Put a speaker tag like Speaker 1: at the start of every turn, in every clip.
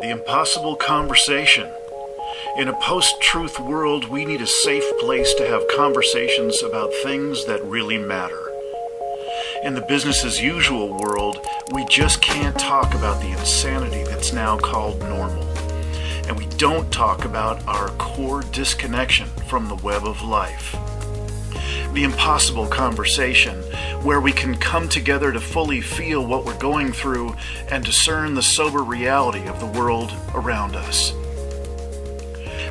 Speaker 1: The impossible conversation. In a post-truth world, we need a safe place to have conversations about things that really matter. In the business-as-usual world, we just can't talk about the insanity that's now called normal. And we don't talk about our core disconnection from the web of life. The impossible conversation, where we can come together to fully feel what we're going through and discern the sober reality of the world around us.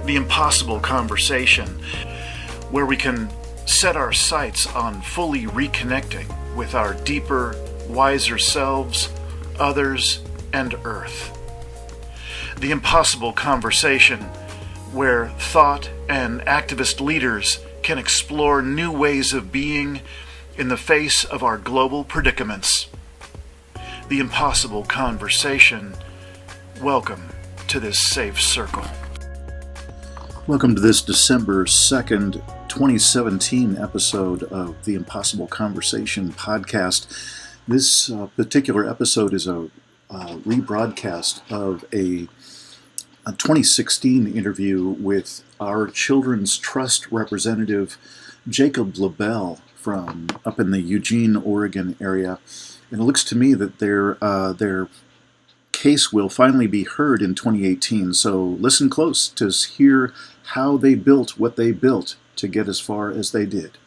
Speaker 1: The impossible conversation, where we can set our sights on fully reconnecting with our deeper, wiser selves, others, and Earth. The impossible conversation, where thought and activist leaders can explore new ways of being in the face of our global predicaments. The impossible conversation. Welcome to this safe circle. Welcome to this December 2nd, 2017 episode of the Impossible Conversation podcast. This particular episode is a rebroadcast of a 2016 interview with our Children's Trust representative, Jacob Lebel, from up in the Eugene, Oregon area. And it looks to me that their case will finally be heard in 2018. So listen close to hear how they built what they built to get as far as they did.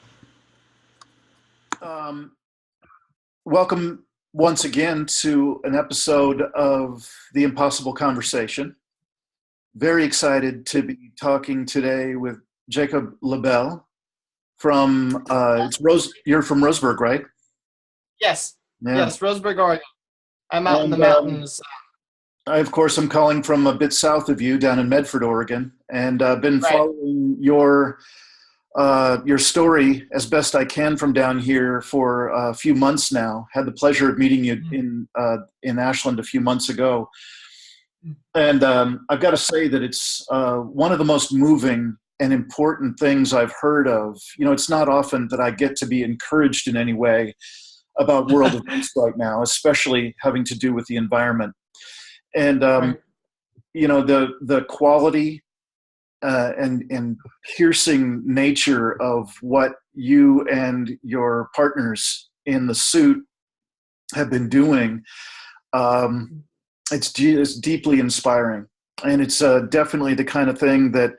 Speaker 1: Welcome once again to an episode of The Impossible Conversation. Very excited to be talking today with Jacob Lebel from, you're from Roseburg, right?
Speaker 2: Yes.
Speaker 1: Yeah.
Speaker 2: Yes, Roseburg, Oregon. I'm out in the mountains.
Speaker 1: Of course, I'm calling from a bit south of you, down in Medford, Oregon, and I've been following your story as best I can from down here for a few months now. Had the pleasure of meeting you in Ashland a few months ago. And I've got to say that it's one of the most moving and important things I've heard of. You know, it's not often that I get to be encouraged in any way about world events right now, especially having to do with the environment. And, you know, the quality and piercing nature of what you and your partners in the suit have been doing, it's deeply inspiring. And it's definitely the kind of thing that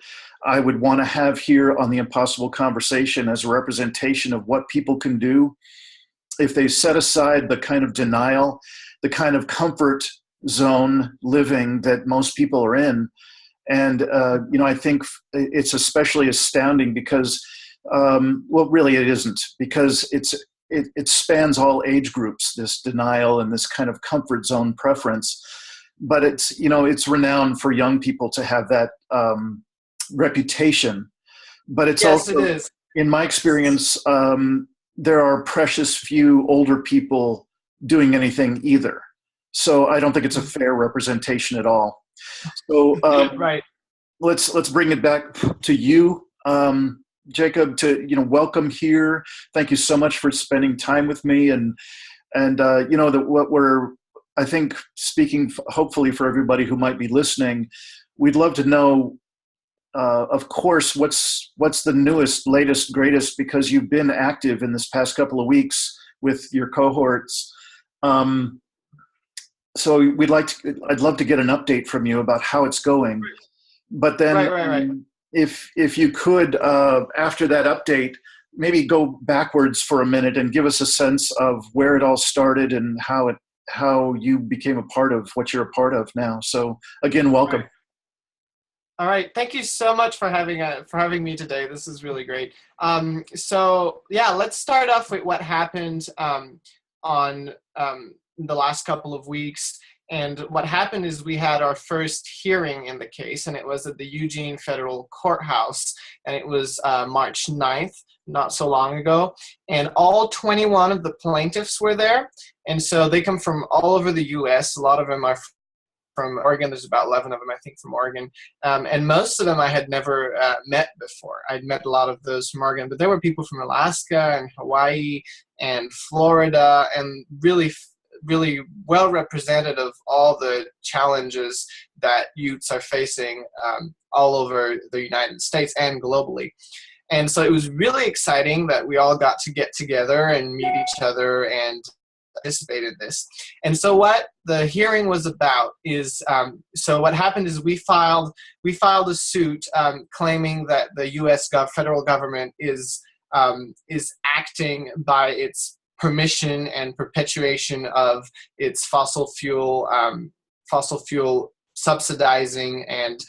Speaker 1: I would want to have here on the Impossible Conversation as a representation of what people can do if they set aside the kind of denial, the kind of comfort zone living that most people are in. And, you know, I think it's especially astounding because, well, really it isn't, because it spans all age groups, this denial and this kind of comfort zone preference. But it's, you know, it's renowned for young people to have that reputation. But it's also,
Speaker 2: it is.
Speaker 1: In my experience, there are precious few older people doing anything either. So I don't think it's a fair representation at all. So
Speaker 2: right.
Speaker 1: Let's bring it back to you, Jacob. To welcome here. Thank you so much for spending time with me, and you know that what we're, I think, speaking hopefully for everybody who might be listening, we'd love to know, of course, what's the newest, latest, greatest, because you've been active in this past couple of weeks with your cohorts. So I'd love to get an update from you about how it's going. But then
Speaker 2: Right.
Speaker 1: If you could, after that update, maybe go backwards for a minute and give us a sense of where it all started and how you became a part of what you're a part of now. So again, welcome.
Speaker 2: Right. All right. Thank you so much for having me today. This is really great. So yeah, let's start off with what happened on the last couple of weeks. And what happened is we had our first hearing in the case, and it was at the Eugene Federal Courthouse, and it was March 9th, not so long ago. And all 21 of the plaintiffs were there. And so they come from all over the U.S. A lot of them are from Oregon. There's about 11 of them, I think, from Oregon. And most of them I had never met before. I'd met a lot of those from Oregon, but there were people from Alaska and Hawaii and Florida, and really really well represented of all the challenges that youths are facing all over the United States and globally. And so it was really exciting that we all got to get together and meet each other and participate in this. And so what the hearing was about is, so what happened is we filed a suit claiming that the U.S. federal government is acting by its permission and perpetuation of its fossil fuel subsidizing and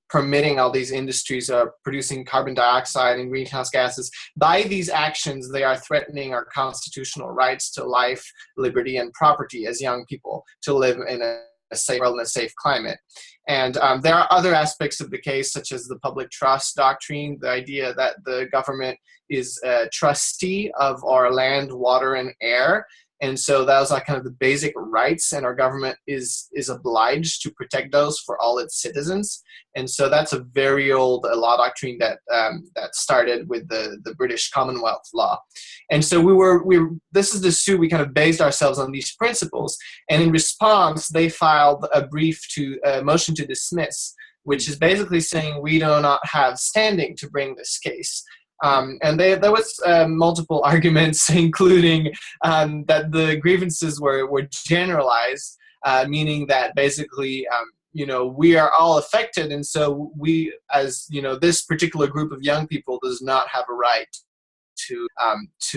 Speaker 2: permitting all these industries producing carbon dioxide and greenhouse gases. By these actions, they are threatening our constitutional rights to life, liberty, and property as young people to live in a safe world and a safe climate. And there are other aspects of the case, such as the public trust doctrine, the idea that the government is a trustee of our land, water, and air. And so that was like kind of the basic rights, and our government is obliged to protect those for all its citizens. And so that's a very old law doctrine that started with the British Commonwealth law. And so this is the suit, we kind of based ourselves on these principles. And in response, they filed a motion to dismiss, which is basically saying we do not have standing to bring this case. And there was multiple arguments, including that the grievances were generalized, meaning that basically, we are all affected, and so we, as this particular group of young people, does not have a right to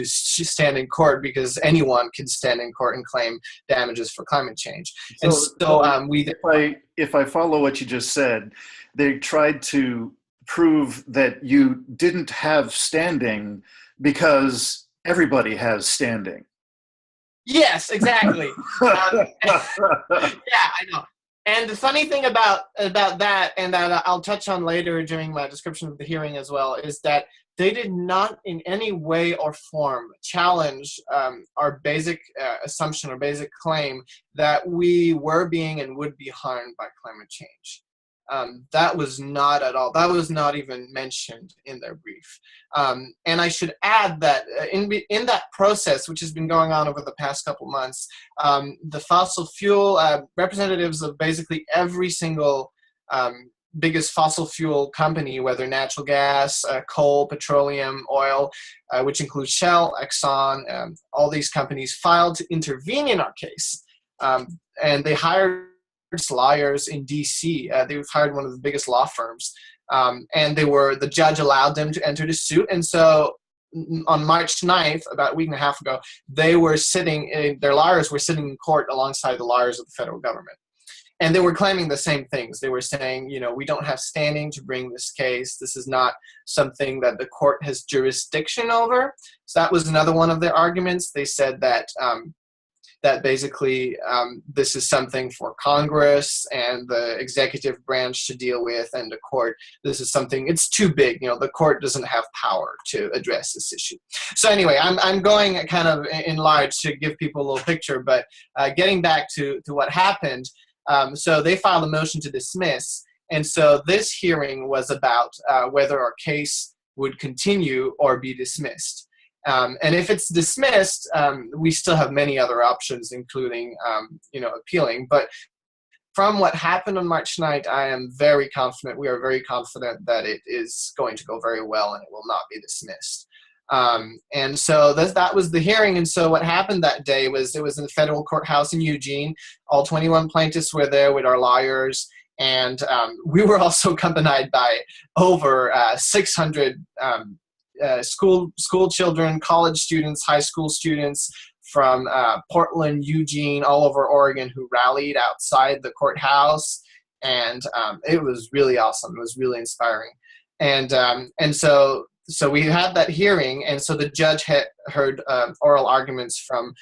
Speaker 2: stand in court, because anyone can stand in court and claim damages for climate change. And
Speaker 1: if I follow what you just said, they tried to prove that you didn't have standing because everybody has standing.
Speaker 2: Yes, exactly. Yeah, I know. And the funny thing about that, and that I'll touch on later during my description of the hearing as well, is that they did not in any way or form challenge our basic assumption or basic claim that we were being and would be harmed by climate change. That was not at all. That was not even mentioned in their brief. And I should add that in that process, which has been going on over the past couple months, the fossil fuel representatives of basically every single biggest fossil fuel company, whether natural gas, coal, petroleum, oil, which includes Shell, Exxon, all these companies filed to intervene in our case. And they hired lawyers in DC. They've hired one of the biggest law firms, and the judge allowed them to enter the suit. And so on March 9th, about a week and a half ago, their lawyers were sitting in court alongside the lawyers of the federal government. And they were claiming the same things. They were saying, we don't have standing to bring this case. This is not something that the court has jurisdiction over. So that was another one of their arguments. They said that that basically this is something for Congress and the executive branch to deal with, and the court, this is something, it's too big. The court doesn't have power to address this issue. So anyway, I'm going kind of in large to give people a little picture, but getting back to what happened, so they filed a motion to dismiss, and so this hearing was about whether our case would continue or be dismissed. And if it's dismissed, we still have many other options, including, appealing. But from what happened on March 9th, I am very confident, we are very confident that it is going to go very well and it will not be dismissed. And so that was the hearing. And so what happened that day was it was in the federal courthouse in Eugene. All 21 plaintiffs were there with our lawyers. And we were also accompanied by over 600 school children, college students, high school students from Portland, Eugene, all over Oregon, who rallied outside the courthouse, and it was really awesome. It was really inspiring, and so we had that hearing, and so the judge had heard oral arguments from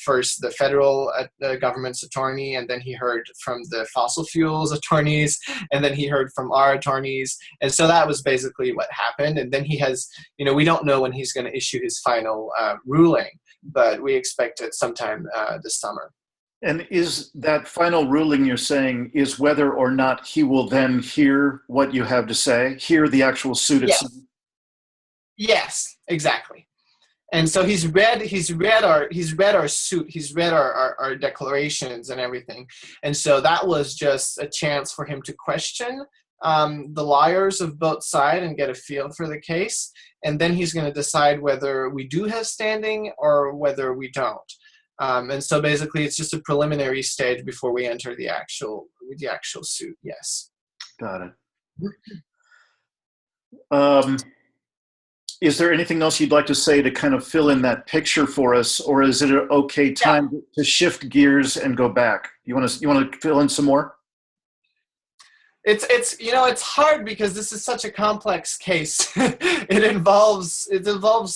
Speaker 2: first the federal government's attorney, and then he heard from the fossil fuels attorneys, and then he heard from our attorneys. And so that was basically what happened. And then he has, we don't know when he's going to issue his final ruling, but we expect it sometime this summer.
Speaker 1: And is that final ruling you're saying is whether or not he will then hear what you have to say, hear the actual suit itself?
Speaker 2: Yes, exactly. And so he's read our suit, he's read our declarations and everything. And so that was just a chance for him to question the lawyers of both sides and get a feel for the case. And then he's going to decide whether we do have standing or whether we don't. And so basically it's just a preliminary stage before we enter the actual suit. Yes.
Speaker 1: Got it. Is there anything else you'd like to say to kind of fill in that picture for us, or is it an okay time to shift gears and go back? You want to fill in some more?
Speaker 2: It's hard because this is such a complex case. It involves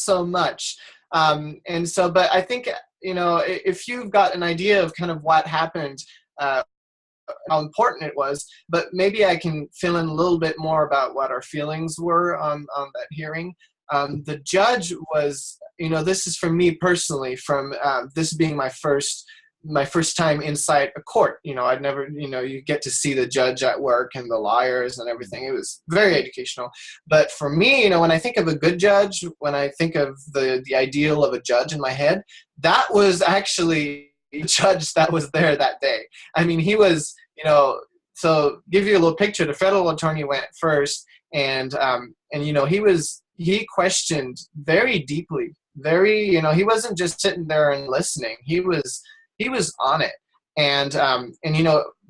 Speaker 2: so much. And so, but I think, if you've got an idea of kind of what happened, how important it was, but maybe I can fill in a little bit more about what our feelings were on that hearing. The judge was, this is for me personally, from this being my first time inside a court. I'd never, you get to see the judge at work and the lawyers and everything. It was very educational. But for me, when I think of a good judge, when I think of the ideal of a judge in my head, that was actually the judge that was there that day. I mean, he was, so give you a little picture, the federal attorney went first, and he questioned very deeply, he wasn't just sitting there and listening. He was on it. And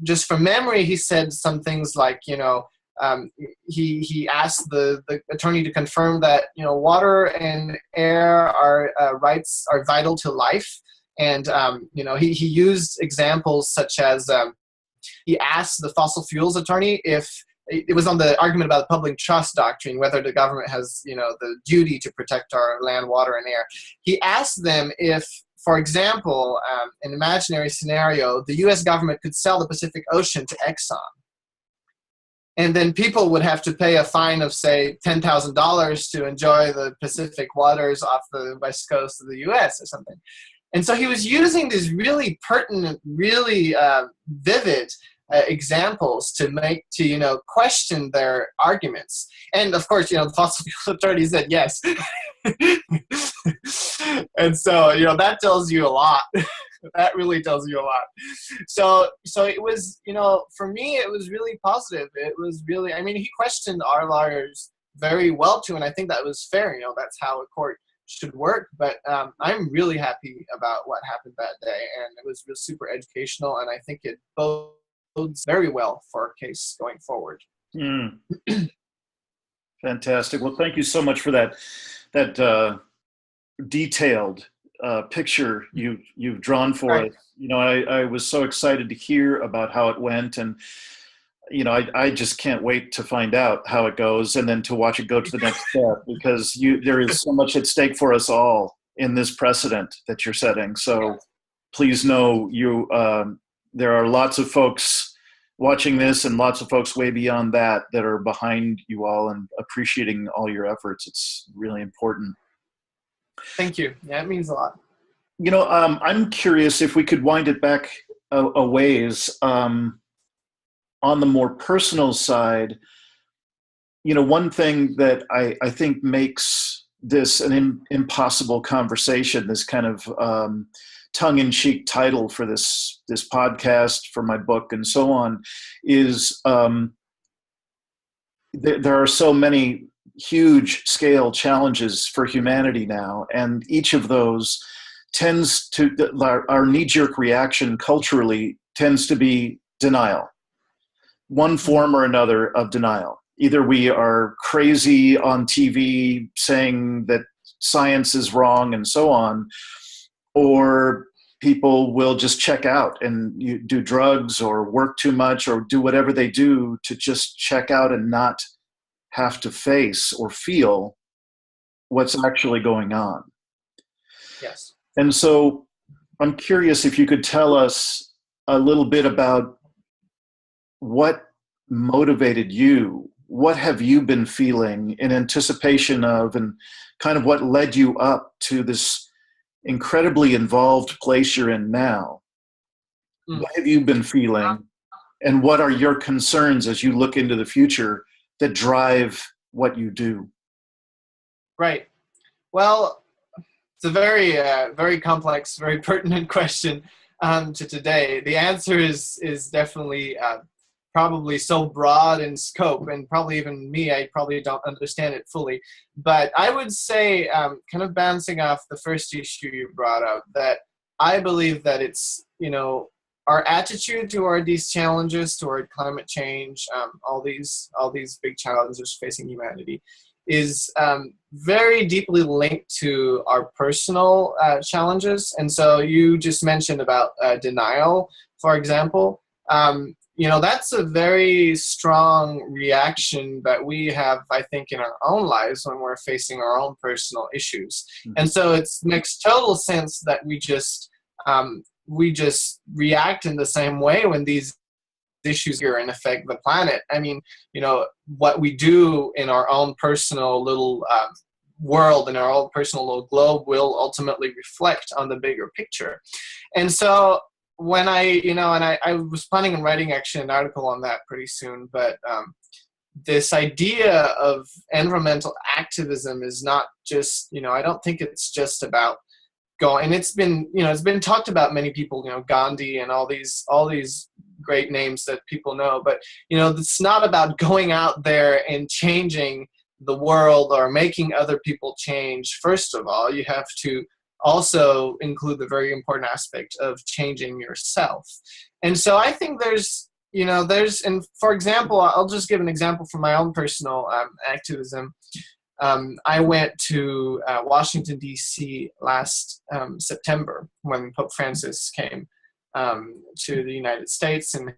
Speaker 2: just from memory, he said some things like, he asked the attorney to confirm that, water and air are rights, are vital to life. And, he used examples such as he asked the fossil fuels attorney if it was on the argument about the public trust doctrine, whether the government has, the duty to protect our land, water, and air. He asked them if, for example, an imaginary scenario, the U.S. government could sell the Pacific Ocean to Exxon. And then people would have to pay a fine of, say, $10,000 to enjoy the Pacific waters off the west coast of the U.S. or something. And so he was using these really pertinent, really vivid examples to question their arguments. And of course, the fossil fuel attorney said yes. And so, that tells you a lot. That really tells you a lot. So it was, for me, it was really positive. It was really, he questioned our lawyers very well too. And I think that was fair. That's how a court should work. But I'm really happy about what happened that day. And it was super educational. And I think it bodes very well for our case going forward.
Speaker 1: Fantastic. Well, thank you so much for that detailed picture you've drawn for us. I was so excited to hear about how it went, and I just can't wait to find out how it goes and then to watch it go to the next step, because there is so much at stake for us all in this precedent that you're setting. So please know there are lots of folks watching this and lots of folks way beyond that are behind you all and appreciating all your efforts. It's really important.
Speaker 2: Thank you. Yeah, it means a lot.
Speaker 1: I'm curious if we could wind it back a ways. On the more personal side, one thing that I think makes this an impossible conversation, this kind of tongue-in-cheek title for this podcast, for my book, and so on, is there are so many huge scale challenges for humanity now, and each of those tends to, our knee-jerk reaction culturally tends to be denial. One form or another of denial. Either we are crazy on TV saying that science is wrong and so on, or people will just check out and do drugs or work too much or do whatever they do to just check out and not have to face or feel what's actually going on.
Speaker 2: Yes.
Speaker 1: And so I'm curious if you could tell us a little bit about what motivated you. What have you been feeling in anticipation of, and kind of what led you up to this incredibly involved place you're in now? What have you been feeling, and what are your concerns as you look into the future that drive what you do?
Speaker 2: Right. Well, it's a very, very complex, very pertinent question to today. The answer is definitely probably so broad in scope, and probably even me, I probably don't understand it fully. But I would say, kind of bouncing off the first issue you brought up, that I believe that it's, our attitude toward these challenges, toward climate change, all these big challenges facing humanity, is very deeply linked to our personal challenges. And so you just mentioned about denial, for example. That's a very strong reaction that we have, I think, in our own lives when we're facing our own personal issues. Mm-hmm. And so it makes total sense that we just react in the same way when these issues here and affect the planet. I mean, what we do in our own personal little world, in our own personal little globe, will ultimately reflect on the bigger picture. And so when I was planning on writing actually an article on that pretty soon, but this idea of environmental activism is not just, I don't think it's just about going, and it's been talked about, many people, Gandhi and all these great names that people know, but it's not about going out there and changing the world or making other people change. First of all, you have to also include the very important aspect of changing yourself. And so I think and for example, I'll just give an example from my own personal activism. I went to Washington, D.C. last September when Pope Francis came to the United States and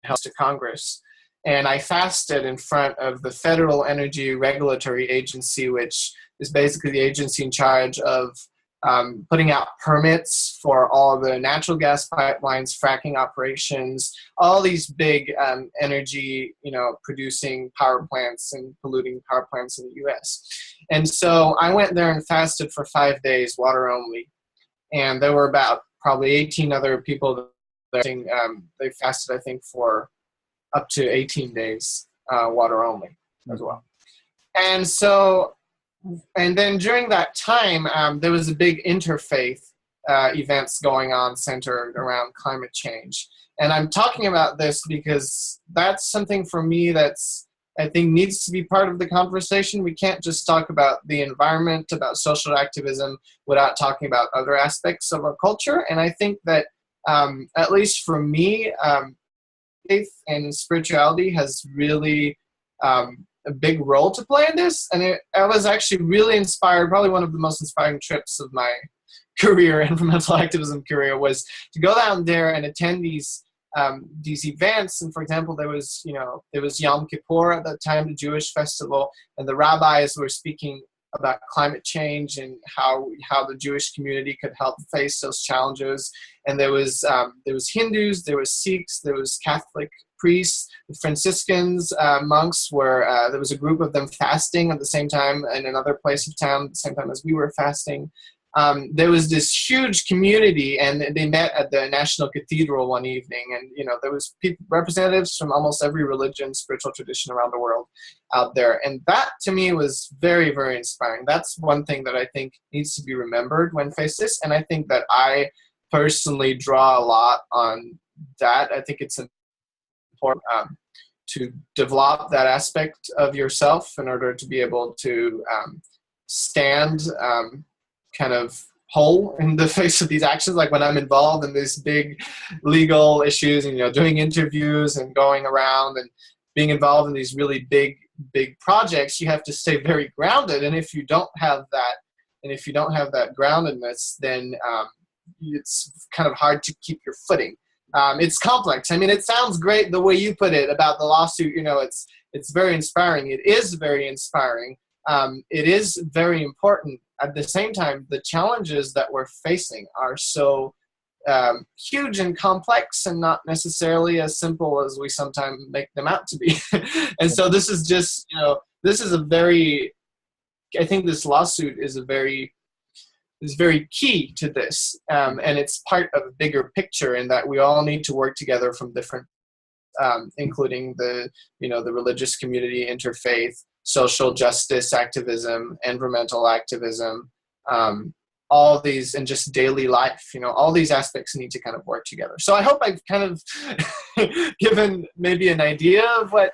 Speaker 2: held to Congress. And I fasted in front of the Federal Energy Regulatory Agency, which is basically the agency in charge of putting out permits for all the natural gas pipelines, fracking operations, all these big energy, producing power plants and polluting power plants in the U.S. And so I went there and fasted for 5 days, water only. And there were about probably 18 other people there. They fasted, I think, for up to 18 days, water only as well. And so, and then during that time, there was a big interfaith events going on centered around climate change. And I'm talking about this because that's something for me that's, I think, needs to be part of the conversation. We can't just talk about the environment, about social activism, without talking about other aspects of our culture. And I think that, at least for me, faith and spirituality has really a big role to play in this. And I was actually really inspired. Probably one of the most inspiring trips of my career, environmental activism career, was to go down there and attend these events. And for example, there was Yom Kippur at that time, the Jewish festival, and the rabbis were speaking about climate change and how the Jewish community could help face those challenges. And there was Hindus, there was Sikhs, there was Catholic priests, the Franciscans, monks there was a group of them fasting at the same time in another place of town at the same time as we were fasting. There was this huge community, and they met at the National Cathedral one evening, and there was representatives from almost every religion, spiritual tradition around the world out there, and that to me was very, very inspiring. That's one thing that I think needs to be remembered when faced this, and I think that I personally draw a lot on that. I think it's important to develop that aspect of yourself in order to be able to stand kind of whole in the face of these actions. Like when I'm involved in these big legal issues and doing interviews and going around and being involved in these really big projects, you have to stay very grounded. And if you don't have that groundedness, then it's kind of hard to keep your footing. It's complex. I mean, it sounds great the way you put it about the lawsuit. It's very inspiring. It is very inspiring. It is very important. At the same time, the challenges that we're facing are so huge and complex and not necessarily as simple as we sometimes make them out to be. And so this is just, I think this lawsuit is very key to this. And it's part of a bigger picture in that we all need to work together from different, including the religious community, interfaith, social justice activism, environmental activism, all these in just daily life. All these aspects need to kind of work together. So I hope I've kind of given maybe an idea of what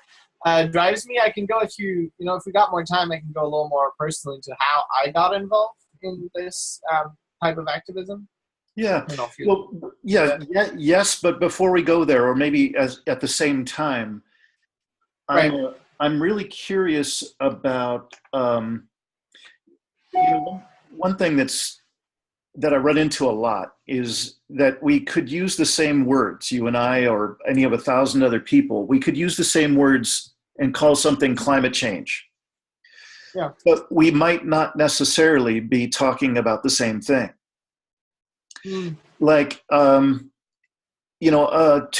Speaker 2: drives me. I can go, if we got more time, I can go a little more personally into how I got involved in this type of activism.
Speaker 1: Yeah. Well, yes, but before we go there, or maybe at the same time,
Speaker 2: right.
Speaker 1: I'm really curious about one thing that I run into a lot is that we could use the same words, you and I, or any of 1,000 other people. We could use the same words and call something climate change.
Speaker 2: Yeah.
Speaker 1: But we might not necessarily be talking about the same thing. Like, 2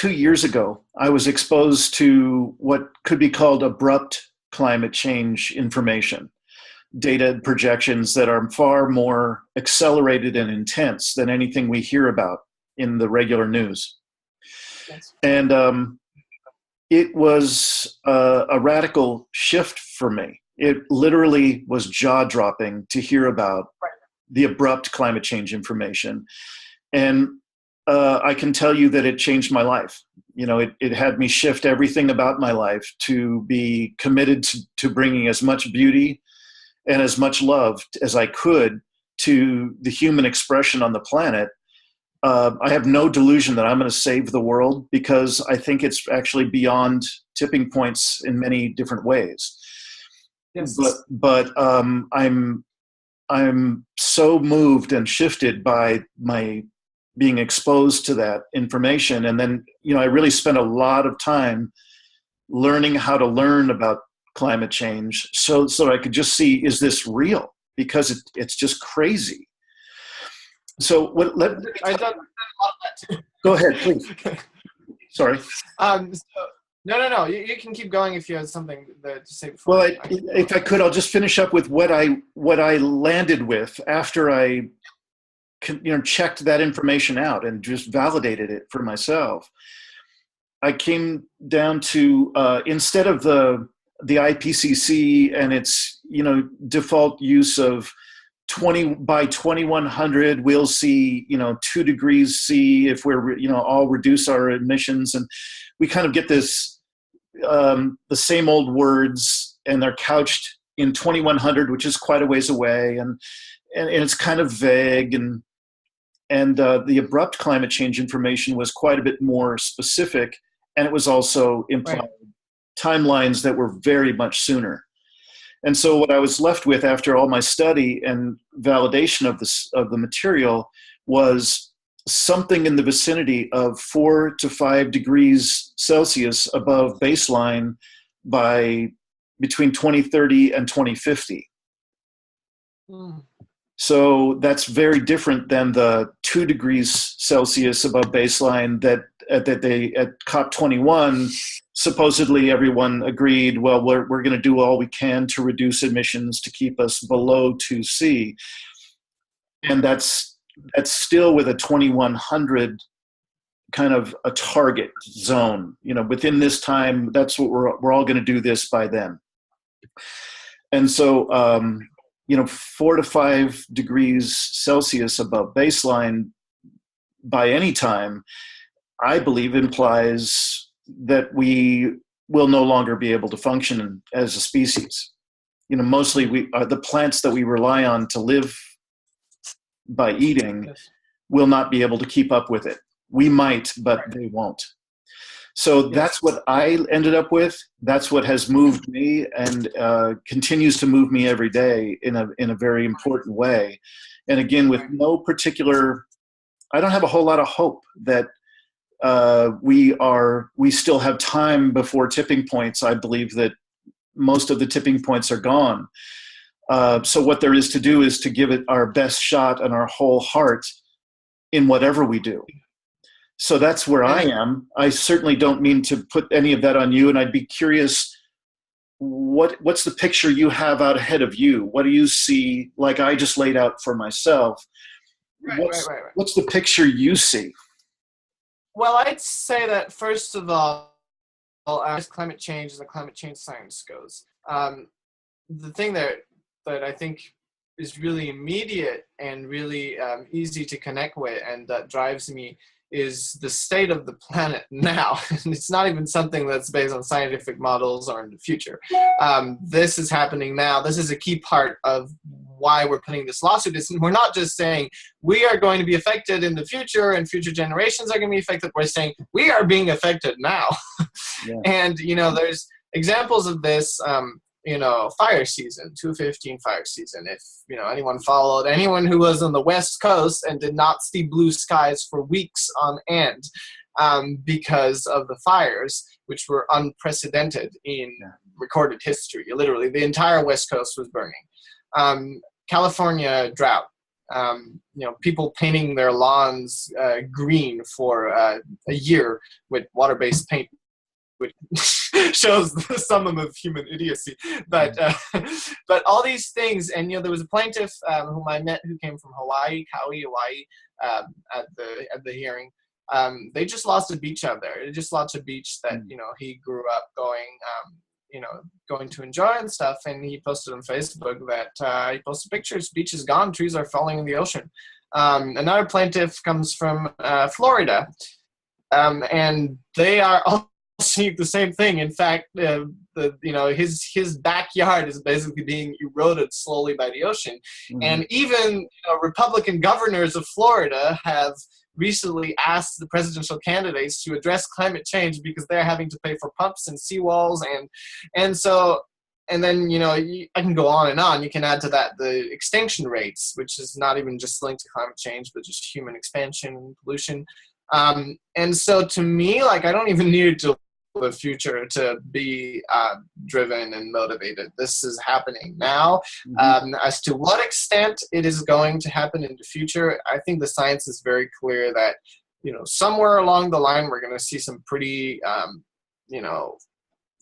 Speaker 1: years ago, I was exposed to what could be called abrupt climate change information, data projections that are far more accelerated and intense than anything we hear about in the regular news.
Speaker 2: Yes.
Speaker 1: And it was a radical shift for me. It literally was jaw-dropping to hear about the abrupt climate change information. And I can tell you that it changed my life. It had me shift everything about my life to be committed to bringing as much beauty and as much love as I could to the human expression on the planet. I have no delusion that I'm going to save the world, because I think it's actually beyond tipping points in many different ways.
Speaker 2: Yes.
Speaker 1: But I'm so moved and shifted by my being exposed to that information. And then, I really spent a lot of time learning how to learn about climate change so I could just see, is this real? Because it's just crazy. So
Speaker 2: I've done a lot of that too.
Speaker 1: Go ahead, please. Sorry.
Speaker 2: No. You can keep going if you have something to say before.
Speaker 1: Well, if I could, I'll just finish up with what I landed with after I checked that information out and just validated it for myself. I came down to instead of the IPCC and its default use of 20 by 2100, we'll see 2 degrees C if we're all reduce our emissions, and we kind of get this the same old words, and they're couched in 2100, which is quite a ways away, and it's kind of vague, and the abrupt climate change information was quite a bit more specific, and it was also implying timelines that were very much sooner. And so what I was left with after all my study and validation of the material was something in the vicinity of 4 to 5 degrees Celsius above baseline by between 2030 and 2050. So that's very different than the 2 degrees Celsius above baseline that they at COP21 supposedly everyone agreed, well, we're going to do all we can to reduce emissions to keep us below 2C. And that's still with a 2100 kind of a target zone. Within this time, that's what we're all going to do this by then. And so 4 to 5 degrees Celsius above baseline by any time, I believe implies that we will no longer be able to function as a species. Mostly the plants that we rely on to live by eating will not be able to keep up with it. We might, but they won't. So that's what I ended up with. That's what has moved me and continues to move me every day in a very important way. And again, with no particular, I don't have a whole lot of hope that we still have time before tipping points. I believe that most of the tipping points are gone. So what there is to do is to give it our best shot and our whole heart in whatever we do. So that's where I am. I certainly don't mean to put any of that on you, and I'd be curious, what's the picture you have out ahead of you? What do you see, like I just laid out for myself? What's the picture you see?
Speaker 2: Well, I'd say that first of all, as climate change and the climate change science goes, the thing that I think is really immediate and really easy to connect with, and that drives me, is the state of the planet now. And it's not even something that's based on scientific models or in the future. This is happening now. This is a key part of why we're putting this lawsuit. We're not just saying we are going to be affected in the future and future generations are going to be affected. We're saying we are being affected now. Yeah. And, there's examples of this, fire season, 2015 fire season. If, anyone who was on the West Coast and did not see blue skies for weeks on end because of the fires, which were unprecedented in recorded history. Literally, the entire West Coast was burning. California drought. People painting their lawns green for a year with water-based paint, which shows the summum of human idiocy. But all these things, and there was a plaintiff whom I met who came from Hawaii, at the hearing. They just lost a beach out there. They just lost a beach that he grew up going to enjoy and stuff. And he posted on Facebook that he posted pictures. Beach is gone. Trees are falling in the ocean. Another plaintiff comes from Florida, and they are all seeing the same thing. In fact, his backyard is basically being eroded slowly by the ocean. Mm-hmm. And even Republican governors of Florida have recently asked the presidential candidates to address climate change because they're having to pay for pumps and seawalls, and then I can go on and on. You can add to that the extinction rates, which is not even just linked to climate change, but just human expansion and pollution. And so to me, I don't even need to the future to be driven and motivated. This is happening now. Mm-hmm. As to what extent it is going to happen in the future, I think the science is very clear that, somewhere along the line, we're going to see some pretty, and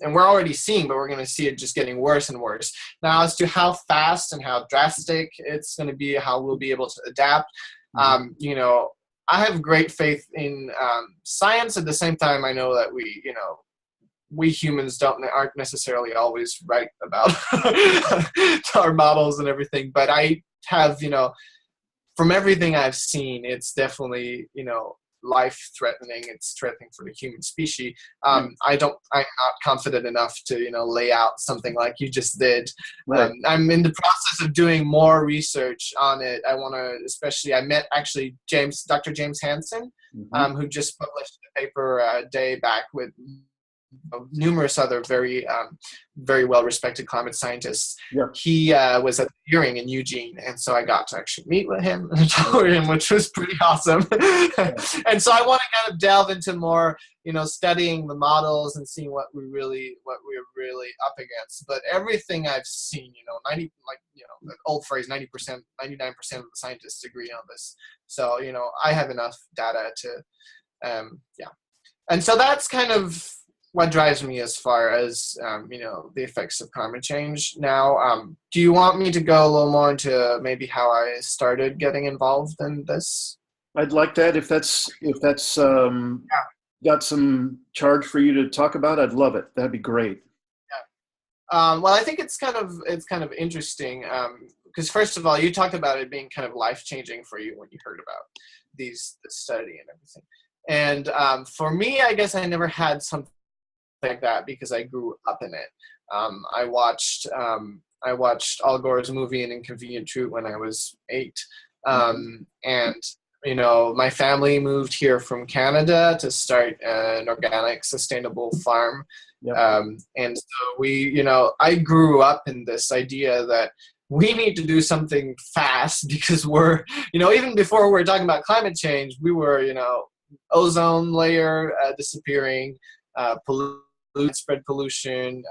Speaker 2: we're already seeing, but we're going to see it just getting worse and worse. Now, as to how fast and how drastic it's going to be, how we'll be able to adapt, mm-hmm. I have great faith in science. At the same time, I know that we humans aren't necessarily always right about our models and everything. But I have, from everything I've seen, it's definitely, life-threatening. It's threatening for the human species. I'm not confident enough to, lay out something like you just did. Right. I'm in the process of doing more research on it. I met actually Dr. James Hansen, mm-hmm. Who just published a paper a day back with numerous other very well-respected climate scientists. Yeah. He was at the hearing in Eugene, and so I got to actually meet with him and talk with him, which was pretty awesome. Yeah. And so I want to kind of delve into more, studying the models and seeing what we're really up against. But everything I've seen, the old phrase, 90%, 99% of the scientists agree on this. So, I have enough data to, And so that's kind of what drives me as far as, the effects of climate change. Now, do you want me to go a little more into maybe how I started getting involved in this?
Speaker 1: I'd like that. If that's got some charge for you to talk about, I'd love it. That'd be great.
Speaker 2: Yeah. Well, I think it's kind of interesting because first of all, you talked about it being kind of life-changing for you when you heard about this study and everything. And for me, I guess I never had something like that because I grew up in it. I watched Al Gore's movie An Inconvenient Truth when I was 8. And my family moved here from Canada to start an organic, sustainable farm. Yep. And so I grew up in this idea that we need to do something fast because we're, even before we were talking about climate change, we were, ozone layer disappearing, spread pollution,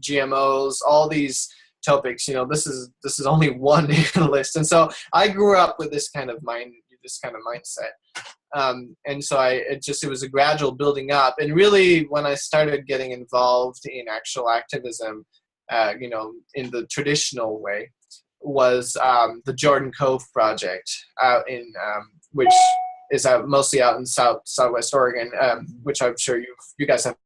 Speaker 2: GMOs, all these topics. This is only one list. And so I grew up with this kind of mindset. And so it was a gradual building up. And really, when I started getting involved in actual activism, in the traditional way, was the Jordan Cove Project out in which is mostly out in southwest Oregon, which I'm sure you guys have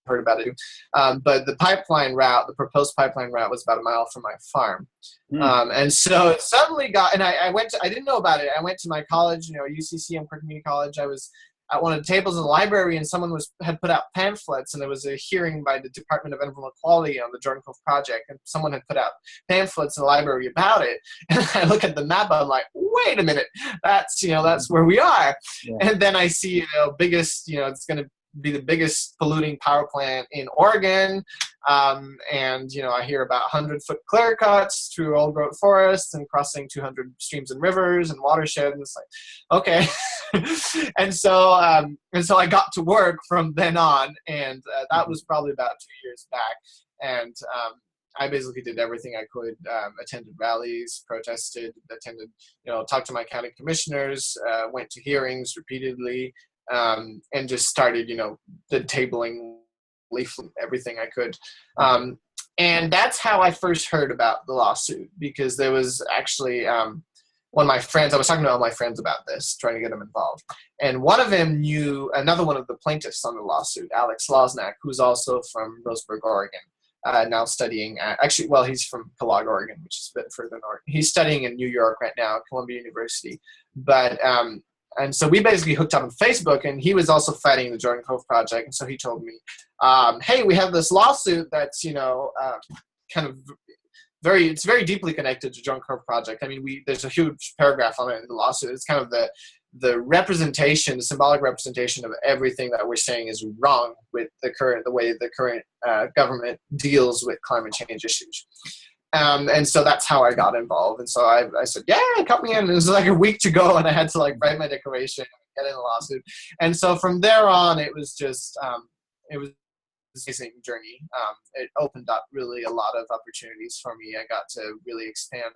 Speaker 2: heard about it. But the proposed pipeline route was about a mile from my farm. And so it suddenly I didn't know about it. I went to my college, UCC, Umpqua Community College. I was at one of the tables in the library, and someone had put out pamphlets, and there was a hearing by the Department of Environmental Quality on the Jordan Cove project, and someone had put out pamphlets in the library about it. And I look at the map, I'm like, wait a minute, that's where we are. Yeah. And then I see, biggest, it's going to be the biggest polluting power plant in Oregon. And, I hear about 100-foot clear cuts through old growth forests and crossing 200 streams and rivers and watersheds. And it's like, okay. and so I got to work from then on. And that was probably about 2 years back. And I basically did everything I could, attended rallies, protested, talked to my county commissioners, went to hearings repeatedly, and just started, the tabling, leaflet, everything I could. And that's how I first heard about the lawsuit, because there was actually one of my friends, I was talking to all my friends about this, trying to get them involved. And one of them knew another one of the plaintiffs on the lawsuit, Alex Losnak, who's also from Roseburg, Oregon. Now studying he's from Kellogg, Oregon, which is a bit further north. He's studying in New York right now at Columbia University. But and so we basically hooked up on Facebook, and he was also fighting the Jordan Cove project. And so he told me, hey, we have this lawsuit that's, kind of it's very deeply connected to Jordan Cove project. I mean, there's a huge paragraph on it in the lawsuit. It's kind of the representation, the symbolic representation of everything that we're saying is wrong with the way the current government deals with climate change issues. And so that's how I got involved. And so I said, yeah, cut me in. It was like a week to go, and I had to write my declaration and get in the lawsuit. And so from there on, it was just, it was an amazing journey. It opened up really a lot of opportunities for me. I got to really expand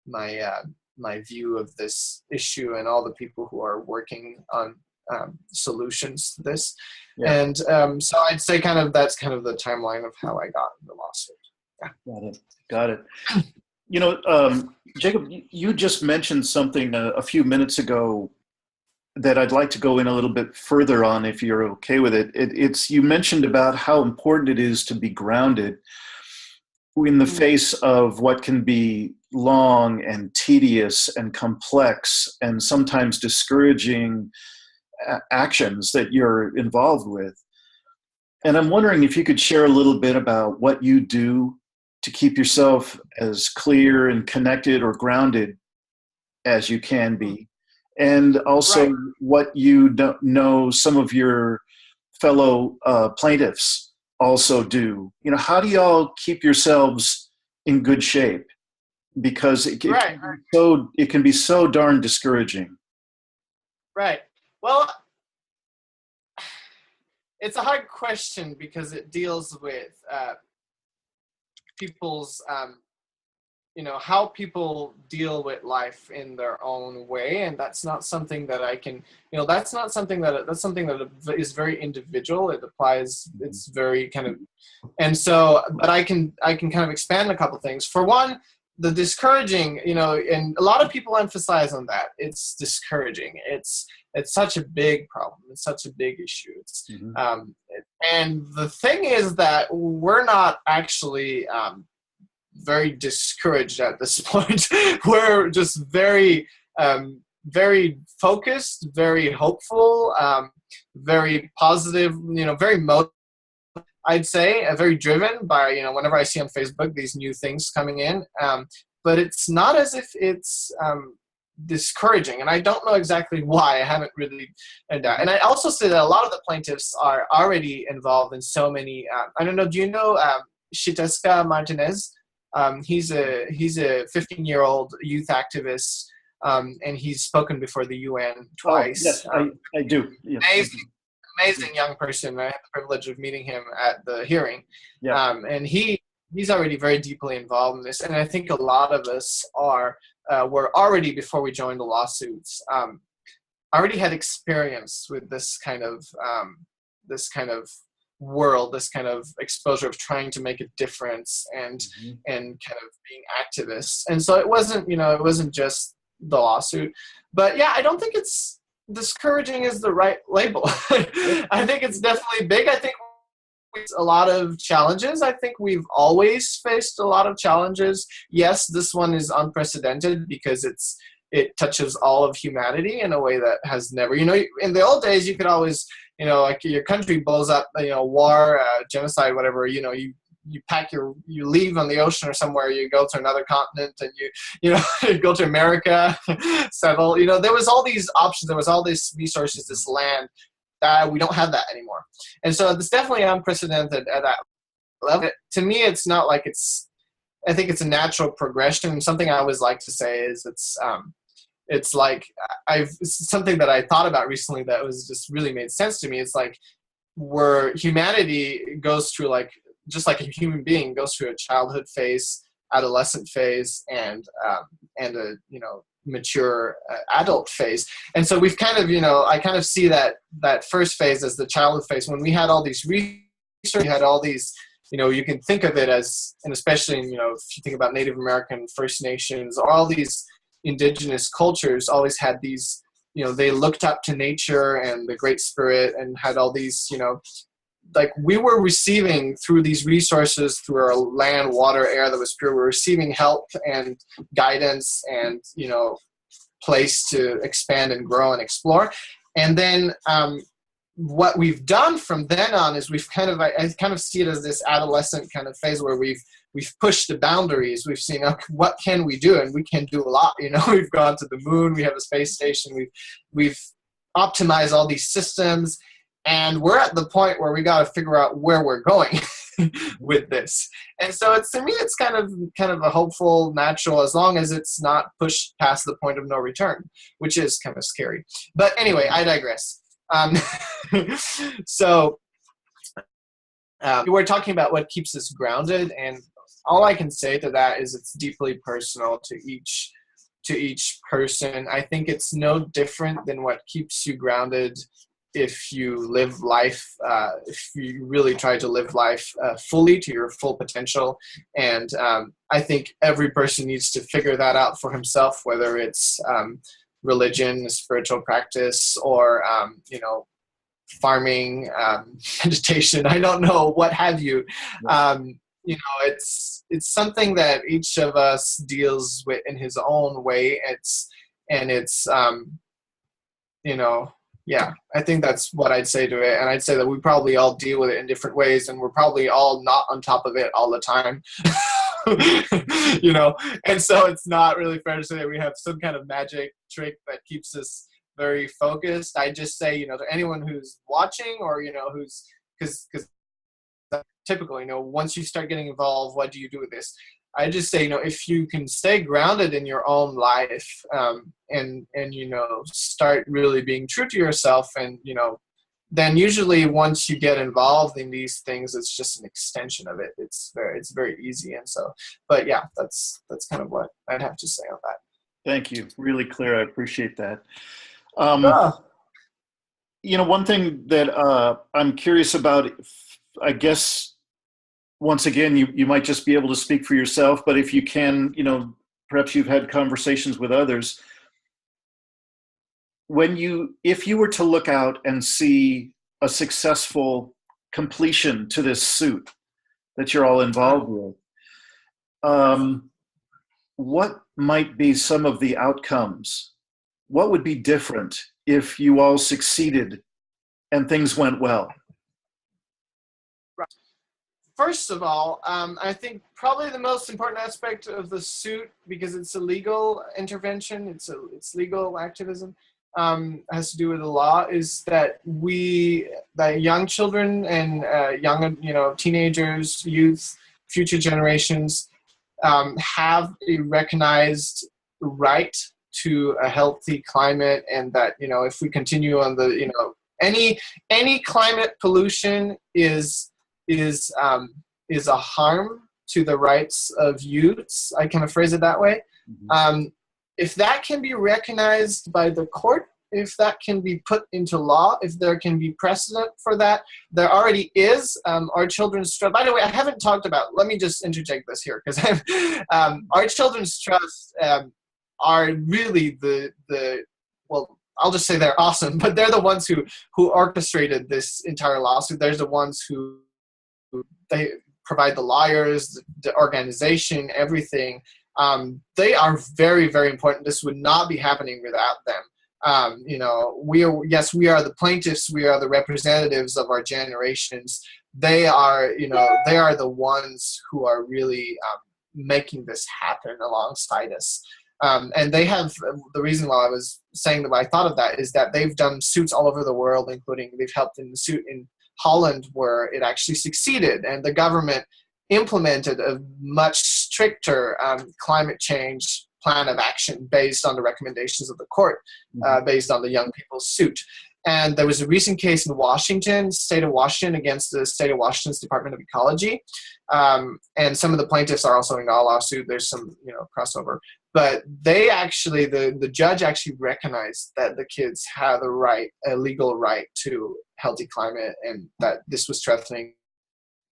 Speaker 2: my view of this issue and all the people who are working on solutions to this. Yeah. And so I'd say that's kind of the timeline of how I got in the lawsuit. Yeah.
Speaker 1: Got it. Jacob, you just mentioned something a few minutes ago that I'd like to go in a little bit further on, if you're okay with it. You mentioned about how important it is to be grounded in the face of what can be long and tedious and complex and sometimes discouraging actions that you're involved with. And I'm wondering if you could share a little bit about what you do to keep yourself as clear and connected or grounded as you can be. And also what you know some of your fellow plaintiffs also do. How do y'all keep yourselves in good shape? Because it can be so darn discouraging.
Speaker 2: Right. Well, it's a hard question because it deals with people's, how people deal with life in their own way. And that's not something that I can, that's something that is very individual. It applies, it's very kind of, and so, but I can kind of expand a couple things. For one, the discouraging, and a lot of people emphasize on that. It's discouraging. It's such a big problem. It's such a big issue. And the thing is that we're not actually very discouraged at this point. We're just very, very focused, very hopeful, very positive, very motivated. I'd say very driven by, whenever I see on Facebook these new things coming in, but it's not as if it's discouraging, and I don't know exactly why. I haven't really, and I also say that a lot of the plaintiffs are already involved in so many. I don't know. Do you know Shiteska Martinez? He's a 15-year-old youth activist, and he's spoken before the UN twice.
Speaker 1: Oh, yes, I do. Yeah.
Speaker 2: Amazing young person. I had the privilege of meeting him at the hearing.
Speaker 1: Yeah.
Speaker 2: And he's already very deeply involved in this. And I think a lot of us were already, before we joined the lawsuits, already had experience with this kind of world, this kind of exposure of trying to make a difference and kind of being activists. And so it wasn't just the lawsuit. But yeah, I don't think it's discouraging is the right label. I think it's definitely big. I think It's a lot of challenges. I think we've always faced a lot of challenges. Yes, this one is unprecedented because it touches all of humanity in a way that has never, in the old days, you could always, like your country blows up, war, genocide, whatever, you pack you leave on the ocean or somewhere, you go to another continent and you go to America, settle, there was all these options. There was all these resources, this land. We don't have that anymore. And so it's definitely unprecedented at that level. To me, it's not like I think it's a natural progression. Something I always like to say is it's like it's something that I thought about recently that was just really made sense to me. It's like where humanity goes through, like, just like a human being goes through a childhood phase, adolescent phase, and a, mature adult phase. And so we've kind of, I kind of see that first phase as the childhood phase. When we had all these research, we had all these, you can think of it as, and especially, if you think about Native American, First Nations, all these indigenous cultures always had these, they looked up to nature and the Great Spirit and had all these, like we were receiving through these resources, through our land, water, air that was pure, we're receiving help and guidance and, place to expand and grow and explore. And then what we've done from then on is we've I kind of see it as this adolescent kind of phase where we've pushed the boundaries. We've seen, okay, what can we do? And we can do a lot. We've gone to the moon, we have a space station, we've optimized all these systems. And we're at the point where we got to figure out where we're going with this. And so to me, it's kind of a hopeful, natural, as long as it's not pushed past the point of no return, which is kind of scary. But anyway, I digress. So we're talking about what keeps us grounded, and all I can say to that is it's deeply personal to each person. I think it's no different than what keeps you grounded if you live life, if you really try to live life fully to your full potential. And I think every person needs to figure that out for himself, whether it's religion, spiritual practice, or, farming, meditation, I don't know, what have you. It's something that each of us deals with in his own way. Yeah, I think that's what I'd say to it. And I'd say that we probably all deal with it in different ways, and we're probably all not on top of it all the time. And so it's not really fair to say that we have some kind of magic trick that keeps us very focused. I just say, to anyone who's watching or, because typically, once you start getting involved, what do you do with this? I just say, if you can stay grounded in your own life, and start really being true to yourself, and, then usually once you get involved in these things, it's just an extension of it. It's very easy. And so, but yeah, that's kind of what I'd have to say on that.
Speaker 1: Thank you. Really clear. I appreciate that. One thing that I'm curious about, I guess, once again, you might just be able to speak for yourself, but if you can, perhaps you've had conversations with others. If you were to look out and see a successful completion to this suit that you're all involved with, what might be some of the outcomes? What would be different if you all succeeded and things went well?
Speaker 2: First of all, I think probably the most important aspect of the suit, because it's a legal intervention, it's legal activism, has to do with the law, is that that young children and young, teenagers, youth, future generations have a recognized right to a healthy climate, and that, if we continue on the, any climate pollution is a harm to the rights of youths. I kind of phrase it that way. Mm-hmm. If that can be recognized by the court, if that can be put into law, if there can be precedent for that, there already is. Our Children's Trust, by the way, I haven't talked about, let me just interject this here, because our Children's Trust are really well, I'll just say they're awesome, but they're the ones who orchestrated this entire lawsuit. They're the ones who they provide the lawyers, the organization, everything. They are very, very important. This would not be happening without them. We are the plaintiffs, we are the representatives of our generations. They are the ones who are really making this happen alongside us. And they have, the reason why I was saying that I thought of that is that they've done suits all over the world, including they've helped in the suit in Holland where it actually succeeded, and the government implemented a much stricter climate change plan of action based on the recommendations of the court, based on the young people's suit. And there was a recent case in Washington, state of Washington, against the state of Washington's Department of Ecology. And some of the plaintiffs are also in our lawsuit. There's some, crossover. But they actually, the judge actually recognized that the kids had a legal right to healthy climate, and that this was threatening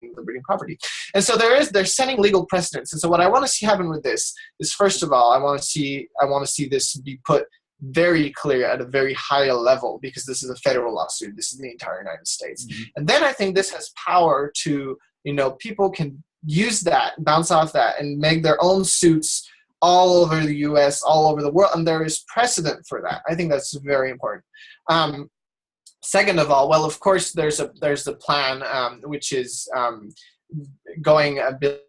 Speaker 2: the breeding property. And so they're setting legal precedents. And so what I want to see happen with this is, first of all, I want to see this be put very clear at a very high level, because this is a federal lawsuit. This is the entire United States. Mm-hmm. And then I think this has power to, people can use that, bounce off that, and make their own suits all over the US, all over the world. And there is precedent for that. I think that's very important. Second of all, well, of course, there's the plan, which is going a bit,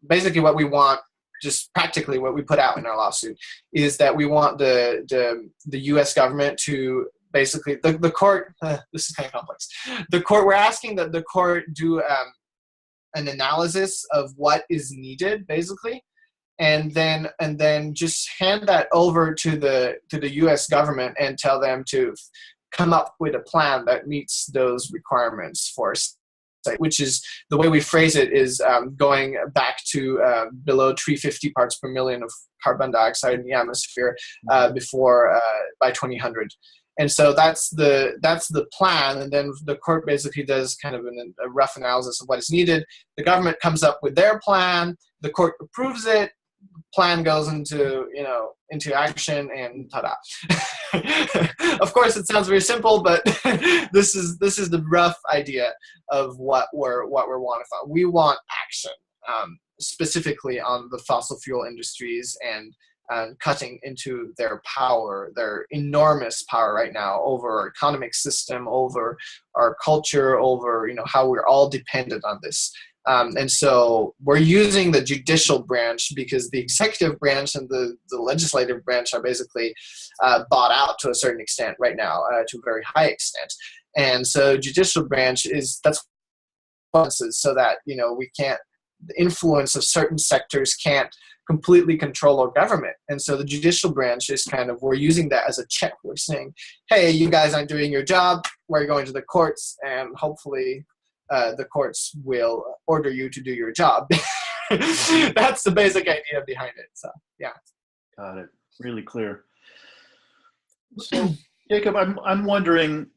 Speaker 2: basically what we want, just practically what we put out in our lawsuit, is that we want the U.S. government to basically, the court, this is kind of complex. We're asking that the court do an analysis of what is needed, basically, and then just hand that over to the U.S. government and tell them to come up with a plan that meets those requirements for us, which is, the way we phrase it is going back to below 350 parts per million of carbon dioxide in the atmosphere before by 2100. And so that's the plan. And then the court basically does kind of a rough analysis of what is needed. The government comes up with their plan. The court approves it. Plan goes into action, and ta-da. Of course, it sounds very simple, but this is the rough idea of what we're wanting. We want action, specifically on the fossil fuel industries and cutting into their power, their enormous power right now over our economic system, over our culture, over how we're all dependent on this. And so we're using the judicial branch, because the executive branch and the legislative branch are basically bought out to a certain extent right now, to a very high extent. And so judicial branch that's so that, we can't, the influence of certain sectors can't completely control our government. And so the judicial branch is we're using that as a check. We're saying, hey, you guys aren't doing your job. We're going to the courts, and hopefully the courts will order you to do your job. That's the basic idea behind it. So, yeah.
Speaker 1: Got it. Really clear. So, Jacob, I'm wondering,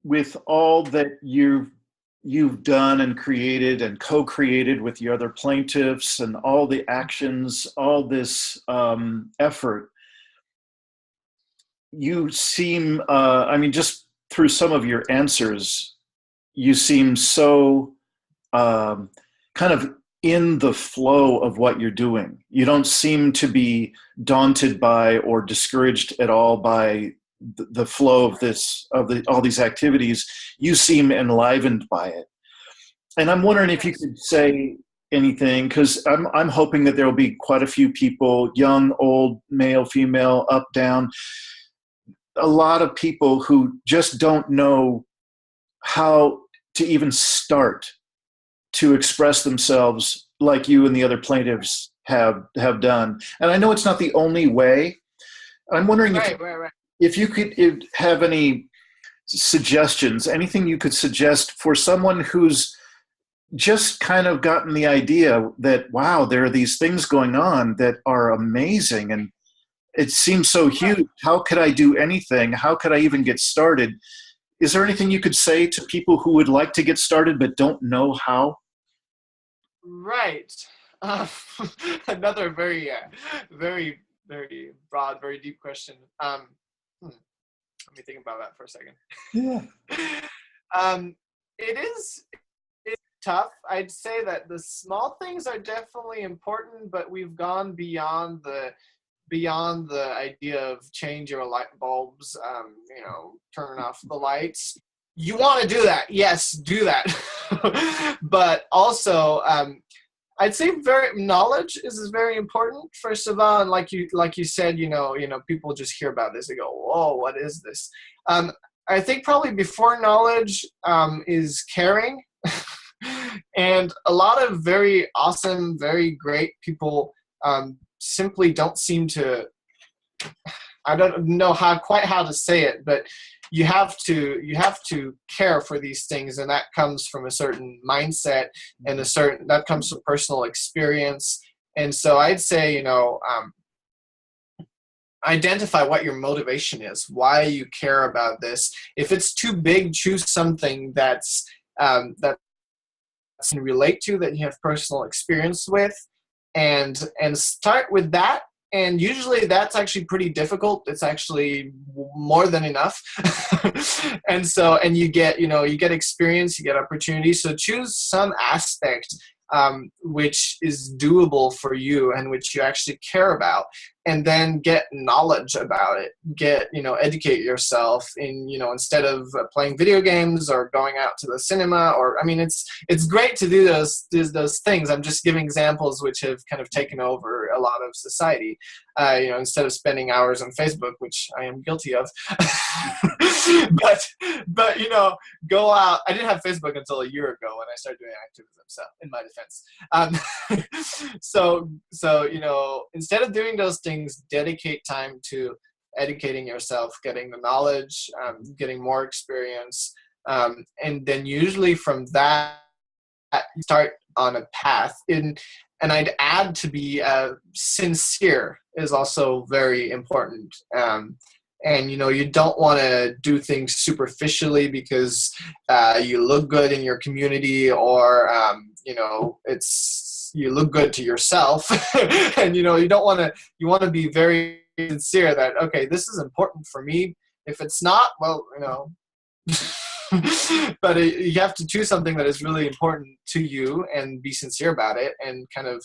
Speaker 1: with all that you've done and created and co-created with your other plaintiffs, and all the actions, all this effort, you seem, just through some of your answers, you seem so kind of in the flow of what you're doing. You don't seem to be daunted by or discouraged at all by the flow of all these activities. You seem enlivened by it. And I'm wondering if you could say anything, because I'm hoping that there will be quite a few people, young, old, male, female, up, down, a lot of people who just don't know how to even start to express themselves like you and the other plaintiffs have done. And I know it's not the only way. I'm wondering if you could have any suggestions, anything you could suggest for someone who's just kind of gotten the idea that, wow, there are these things going on that are amazing, and it seems so huge. How could I do anything? How could I even get started? Is there anything you could say to people who would like to get started but don't know how?
Speaker 2: Right. Another very, very, very broad, very deep question. Let me think about that for a second.
Speaker 1: Yeah.
Speaker 2: It is tough. I'd say that the small things are definitely important, but we've gone beyond the idea of change your light bulbs, turn off the lights. You want to do that? Yes, do that. But also, I'd say knowledge is very important. First of all, and like you said, people just hear about this, they go, "Whoa, what is this?" I think probably before knowledge is caring, and a lot of very awesome, very great people simply don't seem to. I don't know quite how to say it, but you have to care for these things, and that comes from a certain mindset and that comes from personal experience. And so I'd say, identify what your motivation is, why you care about this. If it's too big, choose something that you can relate to, that you have personal experience with, and start with that. And usually that's actually pretty difficult. It's actually more than enough. and you get experience, you get opportunity. So choose some aspect which is doable for you and which you actually care about, and then get knowledge about it. Educate yourself instead of playing video games or going out to the cinema, it's great to do those things. I'm just giving examples which have kind of taken over a lot of society. Instead of spending hours on Facebook, which I am guilty of, but go out. I didn't have Facebook until a year ago when I started doing activism. So, in my defense, so instead of doing those things, dedicate time to educating yourself, getting the knowledge, getting more experience, and then usually from that start on a path. And I'd add to be sincere is also very important. And you don't want to do things superficially because you look good in your community, or you look good to yourself. And you want to be very sincere that, okay, this is important for me. If it's not, well, but you have to choose something that is really important to you and be sincere about it, and kind of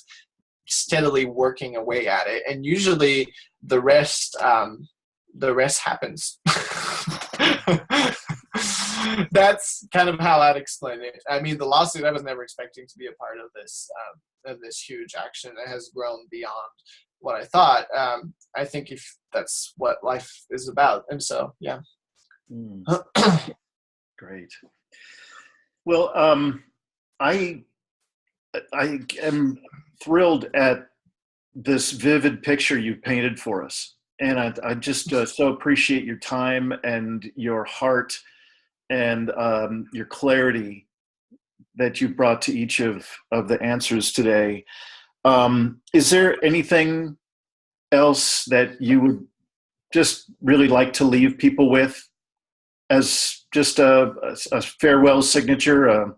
Speaker 2: steadily working away at it. And usually the rest happens. That's kind of how I'd explain it. I mean, the lawsuit, I was never expecting to be a part of this huge action. It has grown beyond what I thought. I think if that's what life is about. And so, yeah.
Speaker 1: Great. Well, I am thrilled at this vivid picture you've painted for us. And I just so appreciate your time and your heart and your clarity that you brought to each of the answers today. Is there anything else that you would just really like to leave people with as just a farewell signature,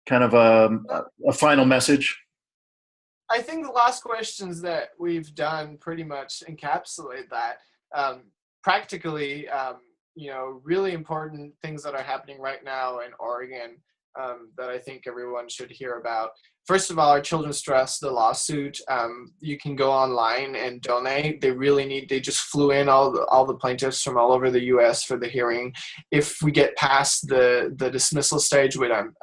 Speaker 1: kind of a final message?
Speaker 2: I think the last questions that we've done pretty much encapsulate that. Practically, really important things that are happening right now in Oregon that I think everyone should hear about. First of all, our Children's Trust, the lawsuit, you can go online and donate. They just flew in all the plaintiffs from all over the U.S. for the hearing. If we get past the dismissal stage, which I'm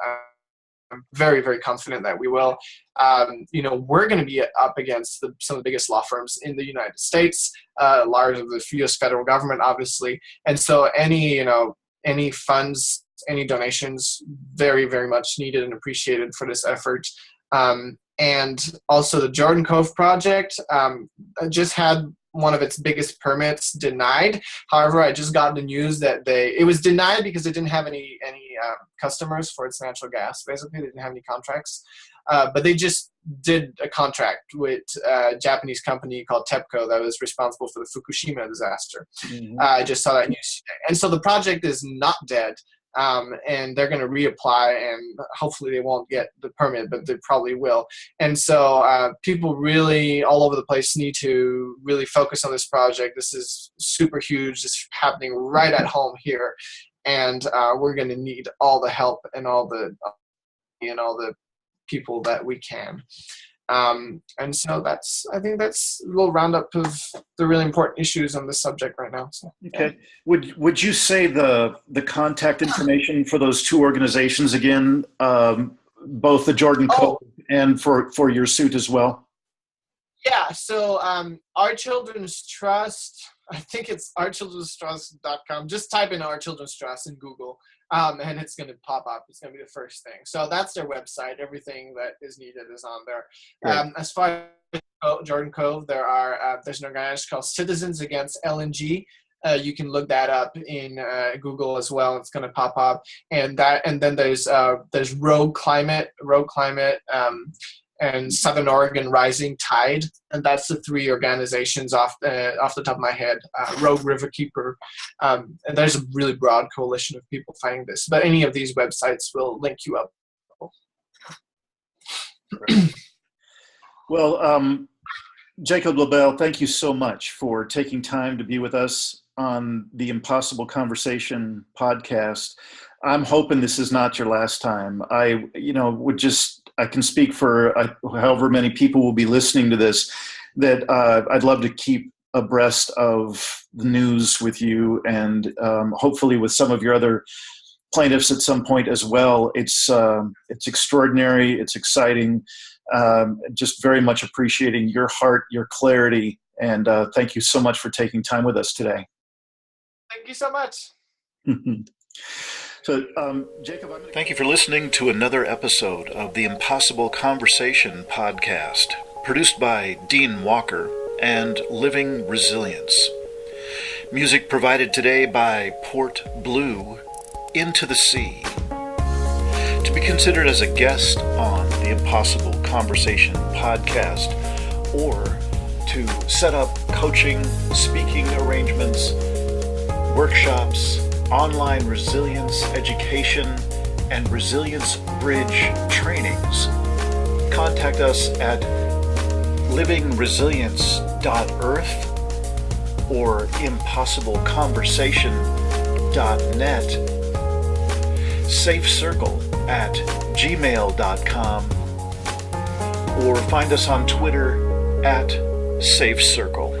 Speaker 2: very, very confident that we will, we're going to be up against some of the biggest law firms in the United States, large of the U.S. federal government, obviously. And so any funds, any donations, very, very much needed and appreciated for this effort. And also the Jordan Cove project just had one of its biggest permits denied. However, I just got the news that it was denied because it didn't have any customers for its natural gas. Basically, they didn't have any contracts. But they just did a contract with a Japanese company called TEPCO that was responsible for the Fukushima disaster.
Speaker 1: Mm-hmm.
Speaker 2: I just saw that news today. And so the project is not dead. And they're going to reapply, and hopefully they won't get the permit, but they probably will. And so people really all over the place need to really focus on this project. This is super huge. It's happening right at home here. And we're going to need all the help and all the and all the people that we can. And so I think that's a little roundup of the really important issues on this subject right now. So,
Speaker 1: okay. Would you say the contact information for those two organizations again, both the Jordan Cove and for your suit as well?
Speaker 2: Yeah. So Our Children's Trust, I think it's ourchildrenstrust.com. Just type in Our Children's Trust in Google, and it's going to pop up. It's going to be the first thing. So that's their website. Everything that is needed is on there.
Speaker 1: Right.
Speaker 2: As far as Jordan Cove, there's an organization called Citizens Against LNG. You can look that up in Google as well. It's going to pop up. And then there's Rogue Climate, and Southern Oregon Rising Tide, and that's the three organizations off the top of my head. Rogue Riverkeeper, and there's a really broad coalition of people fighting this. But any of these websites will link you up.
Speaker 1: Well, Jacob Lebel, thank you so much for taking time to be with us on the Impossible Conversation podcast. I'm hoping this is not your last time. I can speak for however many people will be listening to this, that I'd love to keep abreast of the news with you, and hopefully with some of your other plaintiffs at some point as well. It's extraordinary. It's exciting. Just very much appreciating your heart, your clarity, and thank you so much for taking time with us today.
Speaker 2: Thank you so much.
Speaker 1: So, Jacob, thank you for listening to another episode of the Impossible Conversation podcast, produced by Dean Walker and Living Resilience. Music provided today by Port Blue, Into the Sea. To be considered as a guest on the Impossible Conversation podcast, or to set up coaching, speaking arrangements, workshops, online resilience education, and resilience bridge trainings, contact us at livingresilience.earth or impossibleconversation.net, safecircle@gmail.com, or find us on Twitter @safecircle.